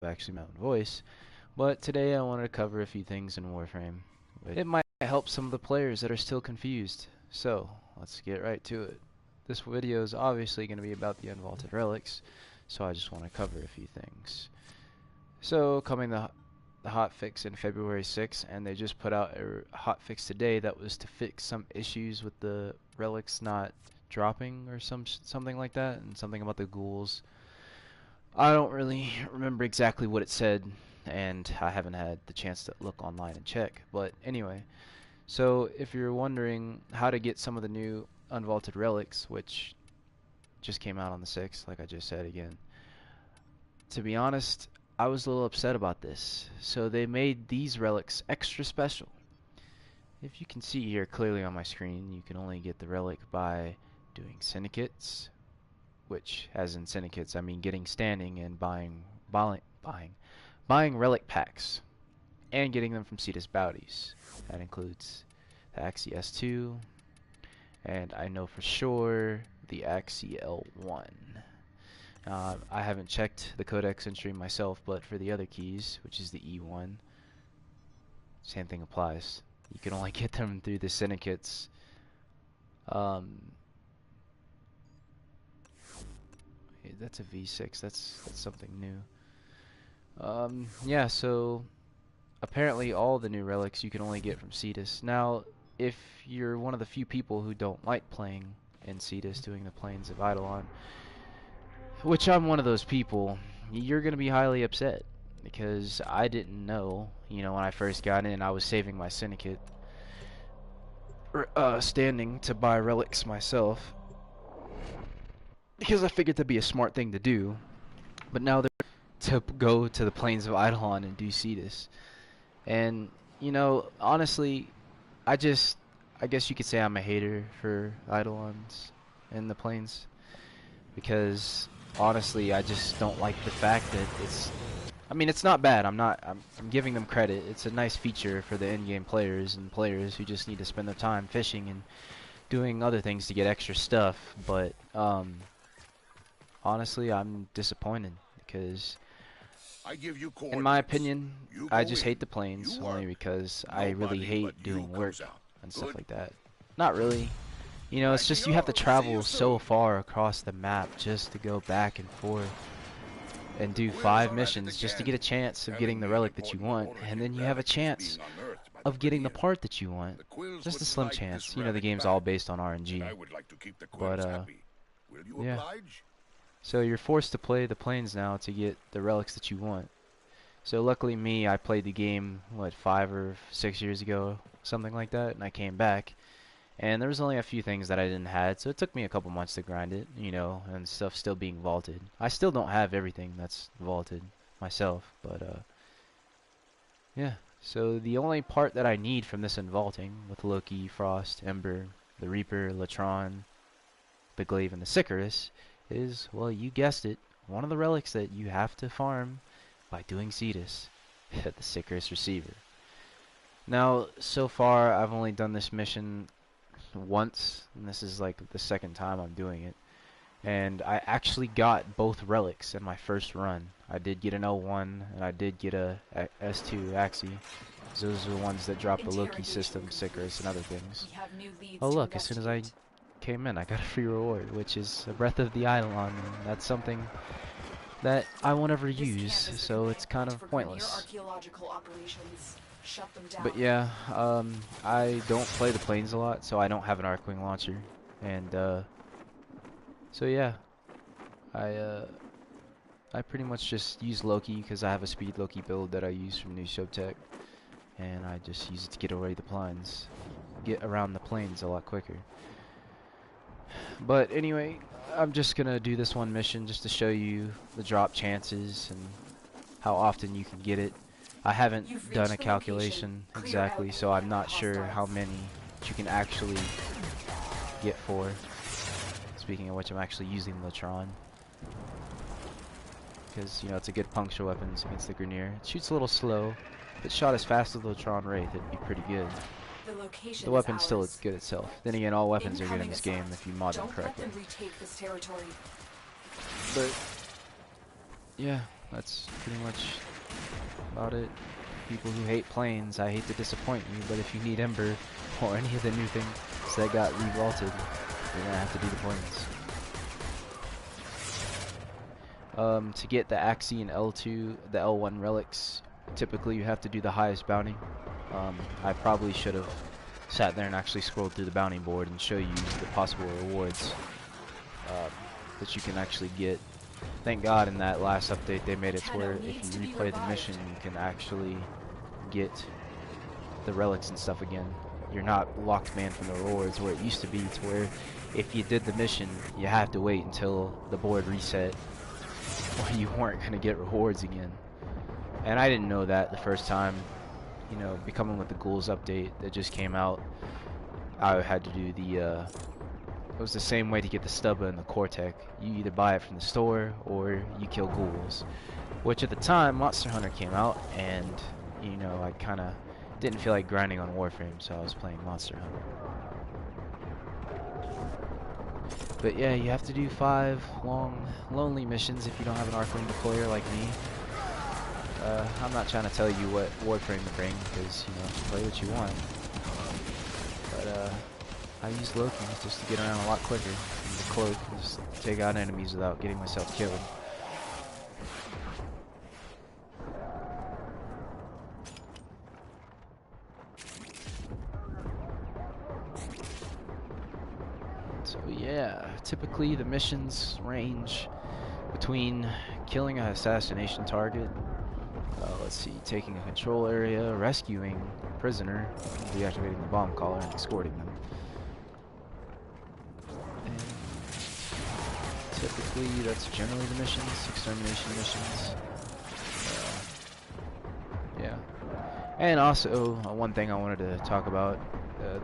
actually my own voice. But today I wanted to cover a few things in Warframe. It might help some of the players that are still confused. So, let's get right to it. This video is obviously going to be about the Unvaulted Relics, so I just want to cover a few things. So, coming the hotfix in February 6th, and they just put out a hotfix today that was to fix some issues with the relics not dropping or something like that, and something about the ghouls. I don't really remember exactly what it said, and I haven't had the chance to look online and check. But anyway, so if you're wondering how to get some of the new Unvaulted Relics, which just came out on the 6th, like I just said again, to be honest, I was a little upset about this. So they made these relics extra special. If you can see here clearly on my screen, you can only get the relic by doing syndicates, which, as in syndicates, I mean getting standing and buying relic packs, and getting them from Cetus bounties. That includes the Axie S2, and I know for sure the Axie L1. I haven't checked the codex entry myself, but for the other keys, which is the E1, same thing applies. You can only get them through the syndicates. That's a V6. That's something new. Yeah, so apparently all the new relics you can only get from Cetus. Now, if you're one of the few people who don't like playing in Cetus, doing the Plains of Eidolon, which I'm one of those people, you're going to be highly upset. Because I didn't know, when I first got in, I was saving my syndicate standing to buy relics myself. Because I figured that'd be a smart thing to do. But now they're to go to the Plains of Eidolon and do Cetus. And, honestly, I guess you could say I'm a hater for Eidolons in the Plains. Because, honestly, I just don't like the fact that it's not bad. I'm giving them credit. It's a nice feature for the in-game players and players who just need to spend their time fishing and doing other things to get extra stuff. But, honestly, I'm disappointed because, in my opinion, I just hate the Plains only because I really hate doing work and stuff like that. Not really. It's just you have to travel so far across the map just to go back and forth and do 5 missions just to get a chance of getting the relic that you want, and then you have a chance of getting the part that you want. Just a slim chance. The game's all based on RNG. But, yeah. So you're forced to play the Plains now to get the relics that you want. So luckily me, I played the game, 5 or 6 years ago, something like that, and I came back. And there was only a few things that I didn't have, so it took me a couple months to grind it, and stuff still being vaulted. I still don't have everything that's vaulted myself, but, yeah. So the only part that I need from this unvaulting, with Loki, Frost, Ember, the Reaper, Latron, the Glaive, and the Sicarus, is, well, you guessed it, one of the relics that you have to farm by doing Cetus, the Sicarus Receiver. Now, so far, I've only done this mission once, and this is like the second time I'm doing it, and I actually got both relics in my first run. I did get an L1 and I did get a S2 Axie. Those are the ones that drop the Loki system, Sicarus, and other things. Oh look, as soon as I came in I got a free reward, which is a Breath of the Eidolon, and that's something that I won't ever use, so it's kind of pointless. But yeah, I don't play the Plains a lot, so I don't have an Arcwing launcher, and so yeah, I pretty much just use Loki because I have a speed Loki build that I use from New Showtech, and I just use it to get around the Plains a lot quicker. But anyway, I'm just gonna do this one mission just to show you the drop chances and how often you can get it. I haven't done a calculation exactly, so I'm not sure how many you can actually get for. Speaking of which, I'm actually using Latron because, it's a good puncture weapon against the Grineer. It shoots a little slow. If it shot as fast as the Latron Wraith, it'd be pretty good. The weapon still is good itself. Then again, all weapons are good in this game if you mod them correctly. But yeah, that's pretty much about it. People who hate planes, I hate to disappoint you, but if you need Ember or any of the new things that got revaulted, you're gonna have to do the planes. To get the Axie and L2, the L1 relics, typically you have to do the highest bounty. I probably should have sat there and actually scrolled through the bounty board and show you the possible rewards that you can actually get. Thank God in that last update they made it to where if you replay the mission you can actually get the relics and stuff again. You're not locked banned from the rewards where it used to be to where if you did the mission you had to wait until the board reset or you weren't going to get rewards again. And I didn't know that the first time, you know, becoming with the ghouls update that just came out. I had to do the it was the same way to get the stubba and the Cortec. You either buy it from the store or you kill ghouls. Which at the time Monster Hunter came out and, you know, I kinda didn't feel like grinding on Warframe, so I was playing Monster Hunter. But yeah, you have to do 5 long, lonely missions if you don't have an Arcling deployer like me. I'm not trying to tell you what Warframe to bring, because, you know, play what you want. But, I use Loki just to get around a lot quicker. And the cloak, just take out enemies without getting myself killed. So yeah, typically the missions range between killing an assassination target, let's see, taking a control area, rescuing a prisoner, deactivating the bomb collar, and escorting them. And typically that's generally the missions, extermination missions. Yeah. And also, one thing I wanted to talk about,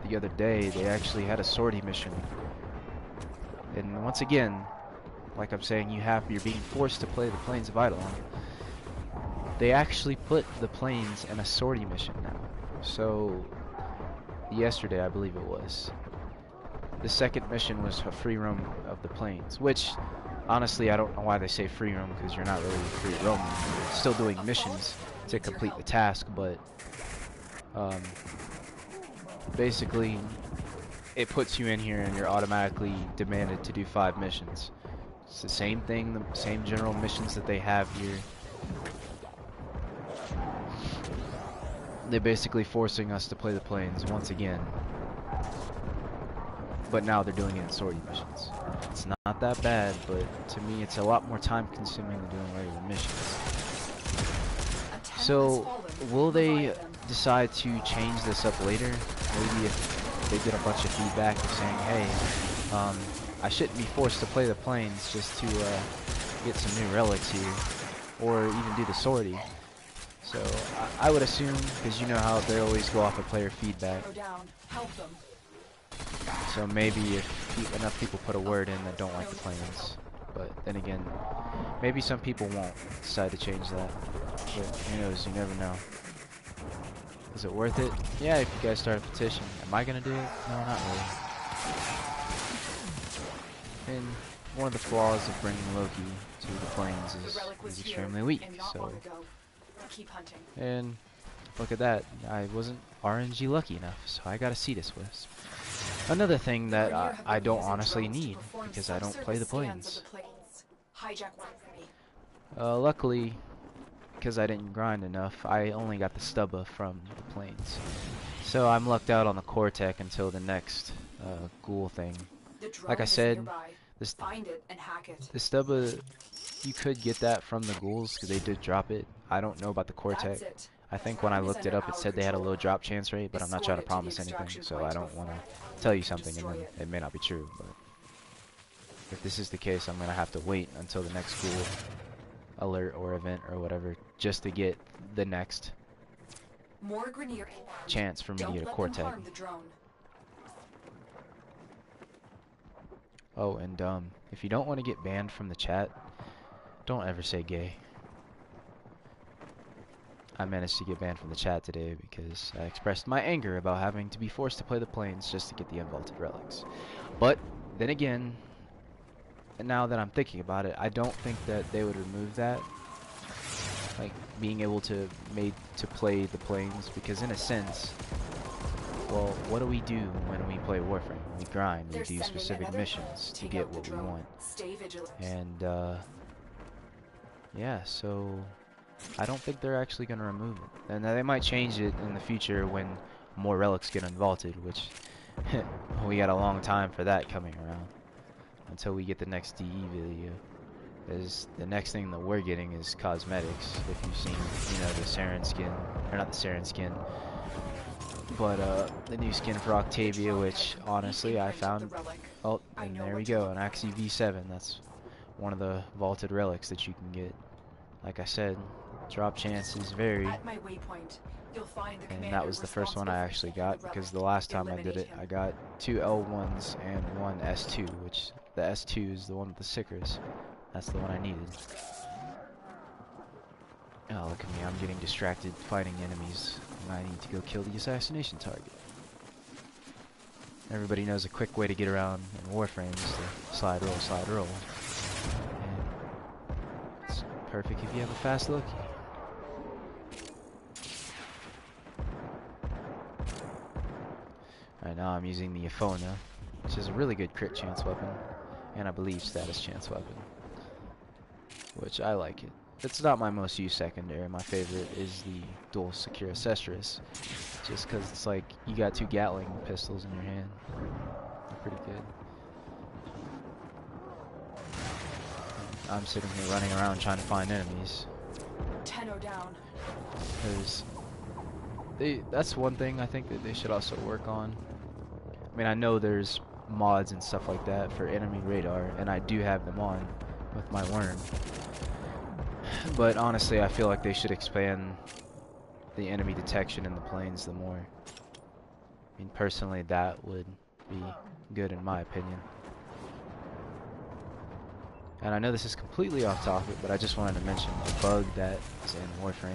the other day, they actually had a sortie mission. And once again, like I'm saying, you're being forced to play the Plains of Eidolon. They actually put the planes in a sortie mission now. So yesterday, I believe it was, the second mission was a free roam of the plains, which honestly I don't know why they say free roam, because you're not really free roaming. You're still doing missions to complete the task, but basically it puts you in here and you're automatically demanded to do 5 missions. It's the same thing, the same general missions that they have here. They're basically forcing us to play the plains once again. But now they're doing it in sortie missions. It's not that bad, but to me it's a lot more time consuming than doing regular missions. So, will they decide to change this up later? Maybe if they get a bunch of feedback of saying, hey, I shouldn't be forced to play the plains just to get some new relics here, or even do the sortie. So I would assume, because you know how they always go off of player feedback. So maybe if enough people put a word in that don't like the plains. But then again, maybe some people won't decide to change that. But who knows, you never know. Is it worth it? Yeah, if you guys start a petition. Am I gonna do it? No, not really. And one of the flaws of bringing Loki to the plains is he's extremely weak, so... And look at that, I wasn't RNG lucky enough, so I got a Cetus Wisp. Another thing that I don't honestly need, because I don't play the plains. Luckily, because I didn't grind enough, I only got the stubba from the plains. So I'm lucked out on the Cortec until the next ghoul thing. Like I said, the stubba, you could get that from the ghouls, because they did drop it. I don't know about the Cortec. I think when I looked it up it said they had a low drop chance rate, but I'm not trying to promise anything, so I don't want to tell you something and then it may not be true. But if this is the case, I'm going to have to wait until the next ghoul alert or event or whatever, just to get the next chance for me to get a Cortec. Oh, and if you don't want to get banned from the chat, don't ever say gay. I managed to get banned from the chat today because I expressed my anger about having to be forced to play the plains just to get the Unvaulted Relics. But then again, and now that I'm thinking about it, I don't think that they would remove that like being able to play the planes, because in a sense, well, what do we do when we play Warframe? We grind, we do specific missions to get what we want. And yeah, so I don't think they're actually going to remove it. And they might change it in the future when more relics get unvaulted, which we got a long time for that coming around until we get the next DE video. Is the next thing that we're getting is cosmetics. If you've seen, you know, the Saren skin, or not the Saren skin, but the new skin for Octavia, which honestly I found. Oh, and there we go, an Axie V7. That's one of the vaulted relics that you can get. Like I said, drop chances vary, and that was the first one I actually got, because the last time I did it, I got 2 L1s and 1 S2, which the S2 is the one with the stickers. That's the one I needed. Oh, look at me, I'm getting distracted fighting enemies, and I need to go kill the assassination target. Everybody knows a quick way to get around in Warframe is to slide roll, slide roll. And it's perfect if you have a fast Loki. Right now I'm using the Epona, which is a really good crit chance weapon, and I believe status chance weapon, which I like it. It's not my most used secondary. My favorite is the dual secure Ancestris, just because it's like you got 2 Gatling pistols in your hand. They're pretty good. I'm sitting here running around trying to find enemies. 10-0 down. Because that's one thing I think that they should also work on. I mean, I know there's mods and stuff like that for enemy radar, and I do have them on with my worm. But honestly, I feel like they should expand the enemy detection in the planes the more. I mean, personally, that would be good in my opinion. And I know this is completely off topic, but I just wanted to mention a bug that is in Warframe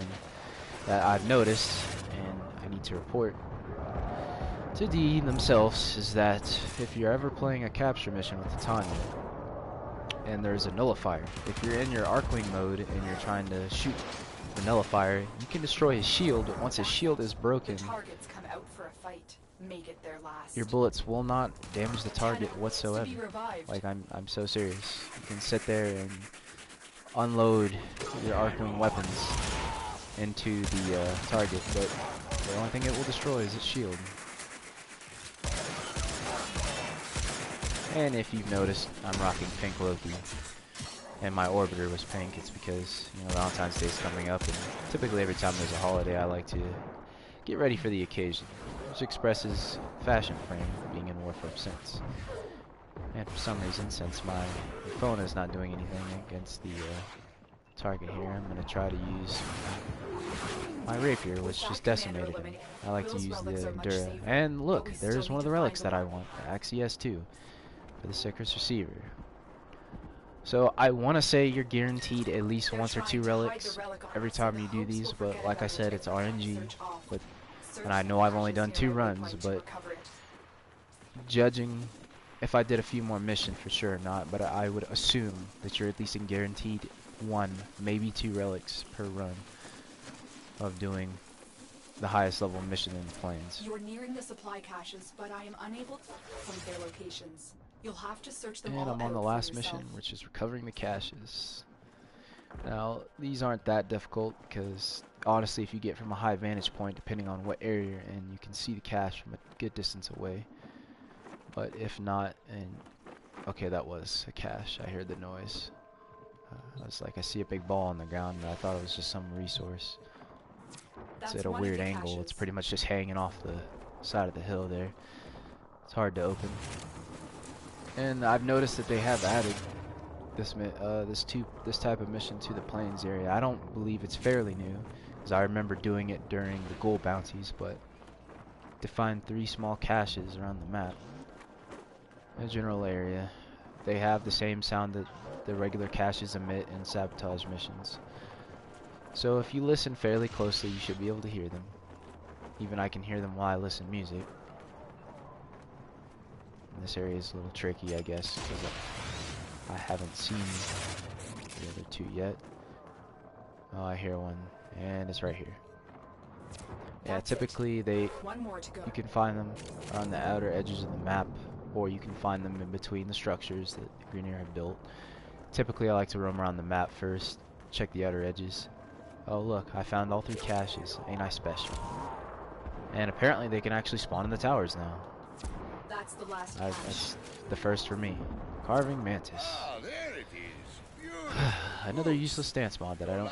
that I've noticed, and I need to report to DE themselves, is that if you're ever playing a capture mission with the Tanya, and there's a nullifier, if you're in your Arcwing mode and you're trying to shoot the nullifier, you can destroy his shield, but once his shield is broken, Targets come out for a fight. Make it their last. your bullets will not damage the target whatsoever. Like, I'm so serious. You can sit there and unload your Arcwing weapons into the target, but the only thing it will destroy is its shield. And if you've noticed, I'm rocking pink Loki, and my orbiter was pink. It's because, you know, Valentine's Day is coming up, and typically every time there's a holiday, I like to get ready for the occasion, which expresses fashion frame being in Warframe since. And for some reason, since my phone is not doing anything against the target here, I'm going to try to use my rapier, which just decimated him. I like to use the Endura. And look, there's one of the relics that I want, the Axie S2. For the Sickers Receiver. So I want to say you're guaranteed at least 1 or 2 relics every time you do these, but like I said, it's RNG. And I know I've only done 2 runs, but judging if I did a few more missions, for sure not, but I would assume that you're at least guaranteed 1, maybe 2 relics per run of doing the highest level mission in the planes. You are nearing the supply caches, but I am unable to find their locations. You'll have to search them all out. And I'm on the last mission, which is recovering the caches. Now, these aren't that difficult, because honestly, if you get from a high vantage point, depending on what area you're in, you can see the cache from a good distance away. But if not, and okay, that was a cache. I heard the noise. I was like, I see a big ball on the ground, and I thought it was just some resource. It's at a weird angle. It's pretty much just hanging off the side of the hill there. It's hard to open. And I've noticed that they have added this type of mission to the plains area. I don't believe it's fairly new, because I remember doing it during the gold bounties, but to find 3 small caches around the map, in a general area, they have the same sound that the regular caches emit in sabotage missions. So if you listen fairly closely, you should be able to hear them. Even I can hear them while I listen to music. This area is a little tricky, I guess, because I haven't seen the other 2 yet. Oh, I hear one, and it's right here. Yeah, That's typically one more to go. you can find them on the outer edges of the map, or you can find them in between the structures that the Greeneer have built. Typically, I like to roam around the map first, check the outer edges. Oh look, I found all 3 caches. Ain't I special? And apparently they can actually spawn in the towers now. That's the last cache. That's the first for me. Carving Mantis. Ah, there it is. Another useless stance mod that I don't need.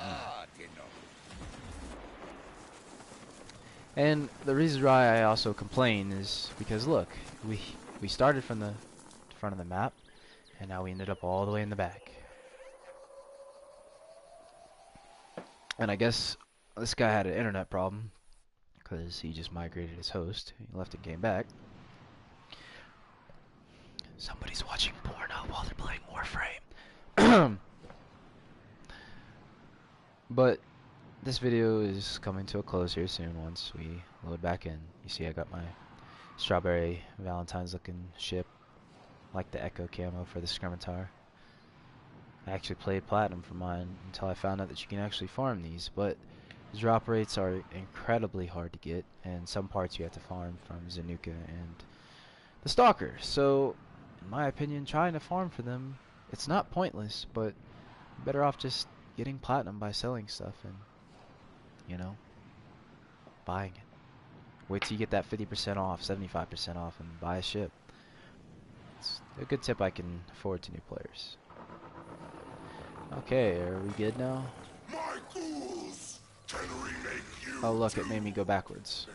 And the reason why I also complain is because look, we started from the front of the map, and now we ended up all the way in the back. And I guess this guy had an internet problem, because he just migrated his host. He left and came back. Somebody's watching porno while they're playing Warframe. But this video is coming to a close here soon once we load back in. You see I got my strawberry Valentine's looking ship, like the Echo camo for the Scimitar. I actually played Platinum for mine until I found out that you can actually farm these, but the drop rates are incredibly hard to get, and some parts you have to farm from Zanuka and the Stalker. So, in my opinion, trying to farm for them, it's not pointless, but you're better off just getting Platinum by selling stuff and, you know, buying it. Wait till you get that 50% off, 75% off, and buy a ship. It's a good tip I can forward to new players. Okay, are we good now? Oh look, it made me go backwards.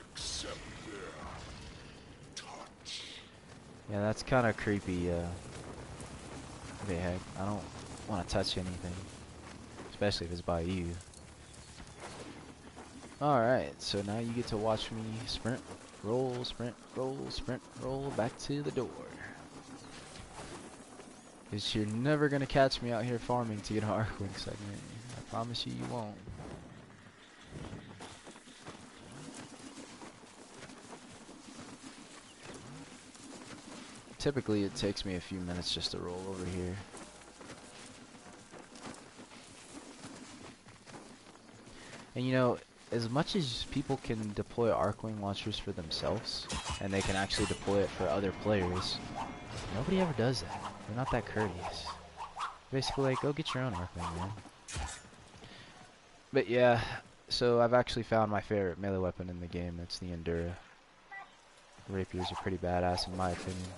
Yeah, that's kind of creepy. Okay, heck, I don't want to touch anything, especially if it's by you. Alright, so now you get to watch me sprint, roll, back to the door. Because you're never going to catch me out here farming to get an Arcwing segment. I promise you, you won't. Typically, it takes me a few minutes just to roll over here. And you know, as much as people can deploy Arcwing launchers for themselves, and they can actually deploy it for other players, nobody ever does that. They're not that courteous. Basically, like, go get your own Arcwing, man. But yeah, so I've actually found my favorite melee weapon in the game. It's the Endura. Rapiers are pretty badass in my opinion.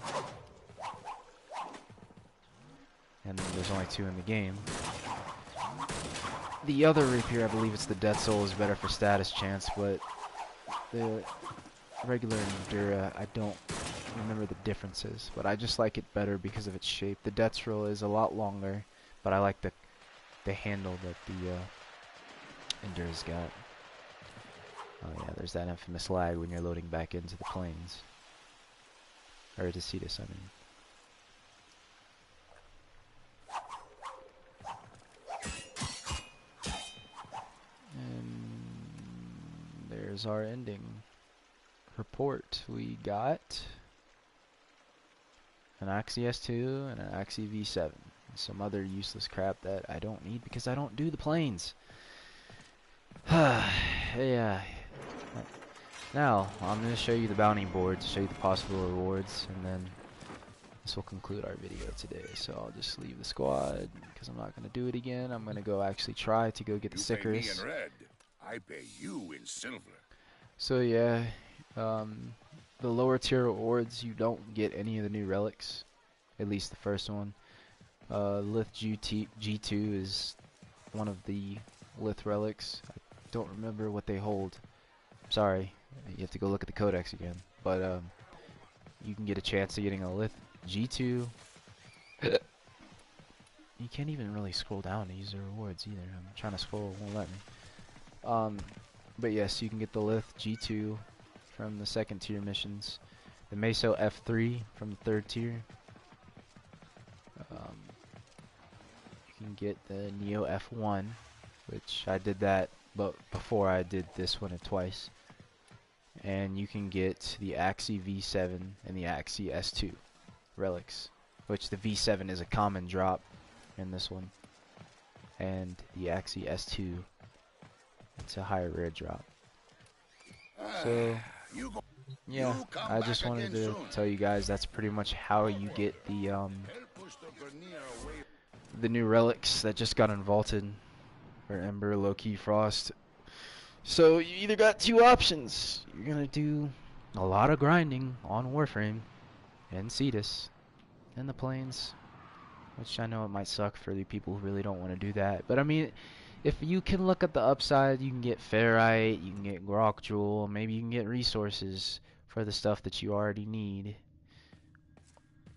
And there's only 2 in the game. The other rapier, I believe it's the Death Soul, is better for status chance, but the regular Endura, I don't remember the differences, but I just like it better because of its shape. The Death Soul is a lot longer, but I like the handle that the Endura's got. Oh yeah, there's that infamous lag when you're loading back into the planes. Or to Cetus, I mean. And there's our ending report. We got an Axie S2 and an Axie V7. And some other useless crap that I don't need because I don't do the planes. Yeah. Now, I'm going to show you the bounty board to show you the possible rewards, and then this will conclude our video today. So I'll just leave the squad because I'm not going to do it again. I'm going to go actually try to go get the stickers. You pay me in red. I pay you in silver. So yeah, the lower tier rewards, you don't get any of the new relics, at least the first one. Lith G2 is one of the Lith relics. I don't remember what they hold. Sorry, you have to go look at the codex again. But you can get a chance of getting a Lith G2. You can't even really scroll down to use the rewards either. I'm trying to scroll, it won't let me. But yes, you can get the Lith G2 from the 2nd tier missions, the Meso F3 from the 3rd tier. You can get the Neo F1, which I did that, but before I did this one twice. And you can get the Axie V7 and the Axie S2 relics, which the V7 is a common drop in this one, and the Axie S2 It's a higher rare drop. So yeah, I just wanted to tell you guys that's pretty much how you get the new relics that just got unvaulted for Ember, Loki, Frost. So you either got two options. You're gonna do a lot of grinding on Warframe and Cetus and the plains, which I know it might suck for the people who really don't want to do that. But I mean, if you can look at the upside, you can get ferrite, you can get grok jewel, maybe you can get resources for the stuff that you already need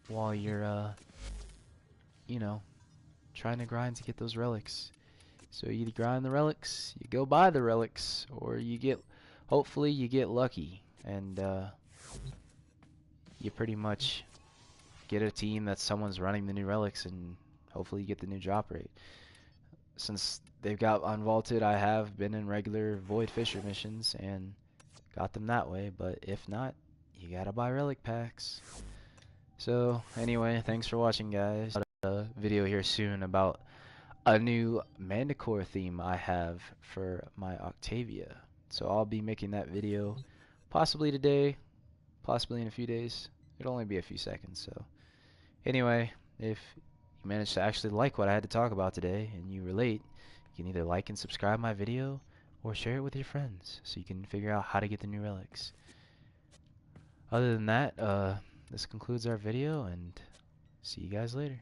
while you're you know, trying to grind to get those relics. So you either grind the relics, you go buy the relics, or you get, hopefully you get lucky and you pretty much get a team that someone's running the new relics, and hopefully you get the new drop rate. Since they've got unvaulted, I have been in regular Void Fisher missions and got them that way, but if not, you gotta buy relic packs. So anyway, thanks for watching, guys. A video here soon about a new Manticore theme I have for my Octavia. So I'll be making that video possibly today, possibly in a few days. It'll only be a few seconds. So anyway, if you managed to actually like what I had to talk about today and you relate, you can either like and subscribe my video or share it with your friends so you can figure out how to get the new relics. Other than that, this concludes our video, and see you guys later.